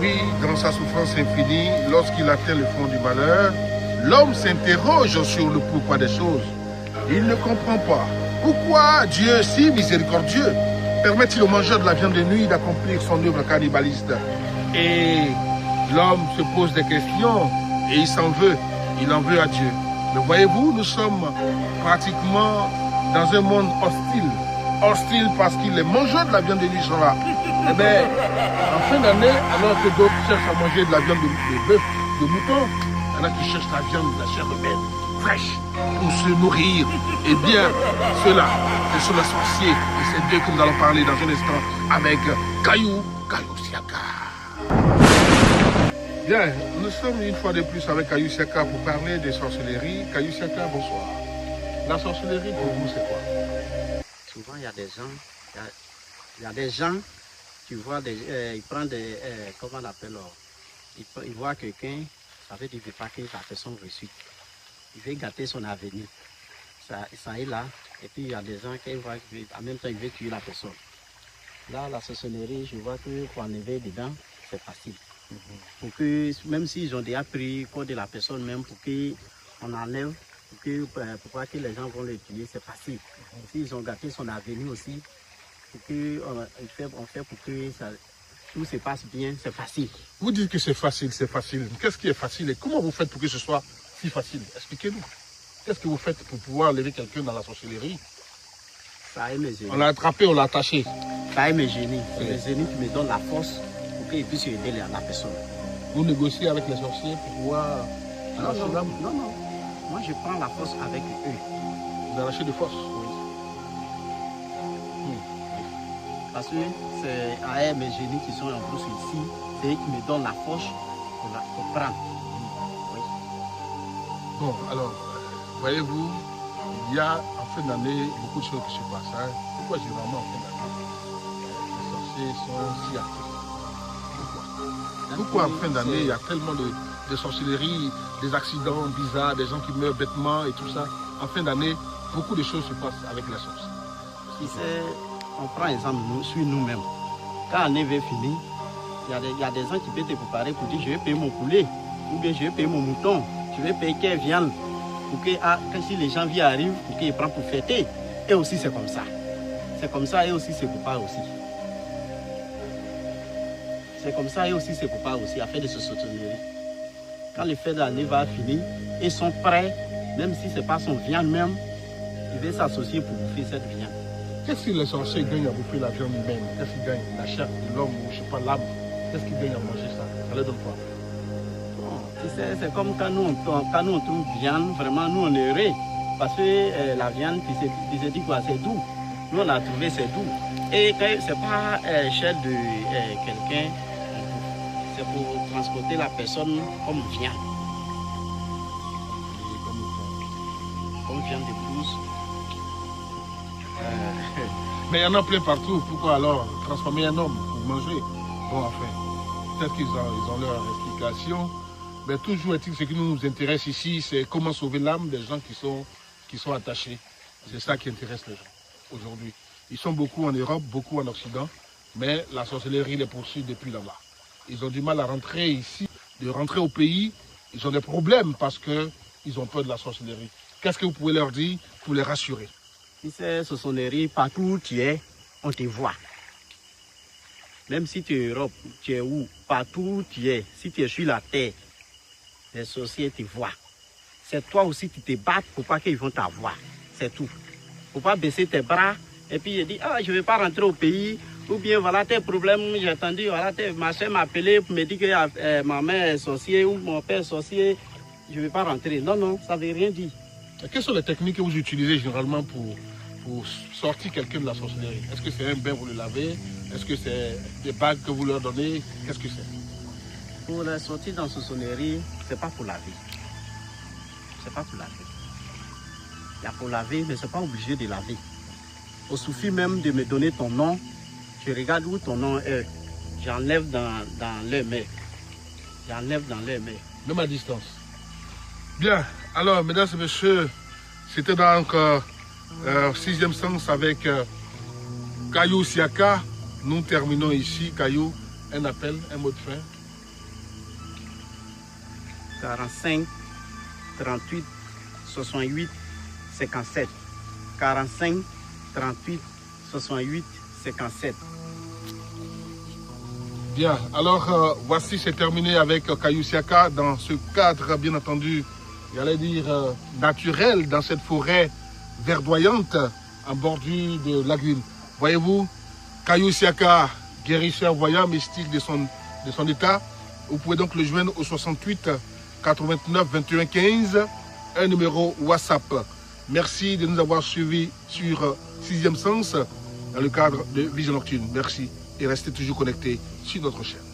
Oui, dans sa souffrance infinie, lorsqu'il atteint le fond du malheur, l'homme s'interroge sur le pourquoi des choses. Il ne comprend pas. Pourquoi Dieu, si miséricordieux, permet-il aux mangeurs de la viande de nuit d'accomplir son œuvre cannibaliste? Et l'homme se pose des questions et il s'en veut. Il en veut à Dieu. Mais voyez-vous, nous sommes pratiquement dans un monde hostile. Hostile parce que les mangeurs de la viande de nuit sont là. Eh bien, en fin d'année, alors que d'autres cherchent à manger de la viande de bœuf, de mouton, il y en a qui cherchent la viande, la chair de bête, fraîche, pour se nourrir. Eh bien, ceux-là, ce sont les sorciers. Et c'est d'eux que nous allons parler dans un instant avec Kayou Siaka. Bien, nous sommes une fois de plus avec Kayou Siaka pour parler des sorcelleries. Kayou Siaka, bonsoir. La sorcellerie, pour vous, c'est quoi? Souvent, il y a des gens, tu vois, ils prennent des, comment on appelle, ils voient quelqu'un, ça veut dire qu'il ne veut pas que la personne réussisse. Il veut gâter son avenir. Ça est là. Et puis, il y a des gens qui voient en même temps, ils veulent tuer la personne. Là, la sorcellerie, je vois que pour enlever dedans, c'est facile. Pour que, même s'ils ont déjà pris code de la personne, même pour qu'on enlève, pourquoi que les gens vont le tuer, c'est facile. S'ils ont gâté son avenir aussi, pour on fait pour que tout se passe bien, c'est facile. Vous dites que c'est facile, c'est facile. Qu'est-ce qui est facile et comment vous faites pour que ce soit si facile? Expliquez-nous. Qu'est-ce que vous faites pour pouvoir enlever quelqu'un dans la sorcellerie? Ça aide mes génies. On l'a attrapé, on l'a attaché. Ça aide mes génies. C'est les génies qui me donnent la force pour qu'ils puissent aider la personne. Vous négociez avec les sorciers pour pouvoir arracher l'âme? Non, non. Moi, je prends la force avec eux. Vous arrachez de force? Oui. Parce que c'est à mes génies qui sont en plus ici, c'est eux qui me donnent la force pour prendre. Oui. Bon, alors, voyez-vous, il y a en fin d'année beaucoup de choses qui se passent. Hein. Pourquoi généralement en fin d'année les sorciers sont si actifs? Pourquoi en fin d'année il y a tellement de sorcelleries, des accidents bizarres, des gens qui meurent bêtement et tout ça? En fin d'année, beaucoup de choses se passent avec la sorcière. Si on prend exemple sur nous-mêmes. Quand l'année va finir, il y a des gens qui peuvent te préparer pour dire je vais payer mon poulet, ou bien je vais payer mon mouton, je vais payer quelle viande, pour que si les gens viennent arrivent, pour qu'ils prennent pour fêter. Et aussi c'est comme ça. C'est comme ça et aussi c'est préparé aussi. C'est comme ça et aussi c'est préparé aussi à faire de ce sorcellerie. Quand les fêtes de l'année va finir, ils sont prêts, même si ce n'est pas son viande même, ils veulent s'associer pour bouffer cette viande. Qu'est-ce que les sorciers gagnent à bouffer la viande humaine? Qu'est-ce qu'ils gagnent? La chair de l'homme ou je ne sais pas l'âme? Qu'est-ce qu'ils gagnent à manger ça? Ça leur donne quoi? Bon, c'est comme quand nous on trouve viande, vraiment nous on est heureux. Parce que la viande, tu sais dit quoi, c'est doux. Nous on a trouvé c'est doux. Et c'est pas chair de quelqu'un, c'est pour transporter la personne comme viande. Comme viande de brousse. Mais il y en a plein partout. Pourquoi alors transformer un homme pour manger? Bon, enfin, peut-être qu'ils ont leur explication. Mais toujours est-il, ce qui nous intéresse ici, c'est comment sauver l'âme des gens qui sont attachés. C'est ça qui intéresse les gens aujourd'hui. Ils sont beaucoup en Europe, beaucoup en Occident, mais la sorcellerie les poursuit depuis là-bas. Ils ont du mal à rentrer ici, de rentrer au pays. Ils ont des problèmes parce qu'ils ont peur de la sorcellerie. Qu'est-ce que vous pouvez leur dire pour les rassurer? Si c'est sorcellerie, partout où tu es, on te voit. Même si tu es en Europe, tu es où, partout où tu es, si tu es sur la terre, les sorciers te voient. C'est toi aussi qui te bats pour pas qu'ils vont t'avoir. C'est tout. Faut pas baisser tes bras et puis dire ah je vais pas rentrer au pays ou bien voilà tes problèmes. J'ai entendu voilà ma soeur m'a appelé pour me dire que ma mère est sorcier ou mon père est sorcier. Je vais pas rentrer. Non non, ça veut rien dire. Quelles sont les techniques que vous utilisez généralement pour sortir quelqu'un de la sorcellerie? Est-ce que c'est un bain, vous le lavez? Est-ce que c'est des bagues que vous leur donnez? Qu'est-ce que c'est? Pour la sortie dans la sorcellerie, c'est pas pour laver. C'est pas pour laver. Il y a pour laver, mais c'est pas obligé de laver. Il suffit même de me donner ton nom. Je regarde où ton nom est. J'enlève dans leur main. J'enlève dans leur main. Même à distance. Bien. Alors, mesdames et messieurs, c'était donc sixième sens avec Kayou Siaka. Nous terminons ici. Kayou, un appel, un mot de fin. 45 38 68 57. 45 38 68 57. Bien, alors voici, c'est terminé avec Kayou Siaka dans ce cadre, bien entendu, j'allais dire naturel, dans cette forêt verdoyante en bordure de lagune. Voyez-vous, Kayou Siaka, guérisseur voyant, mystique de son état. Vous pouvez donc le joindre au 68 89 21 15, un numéro WhatsApp. Merci de nous avoir suivis sur 6e Sens dans le cadre de Vision Nocturne. Merci et restez toujours connectés sur notre chaîne.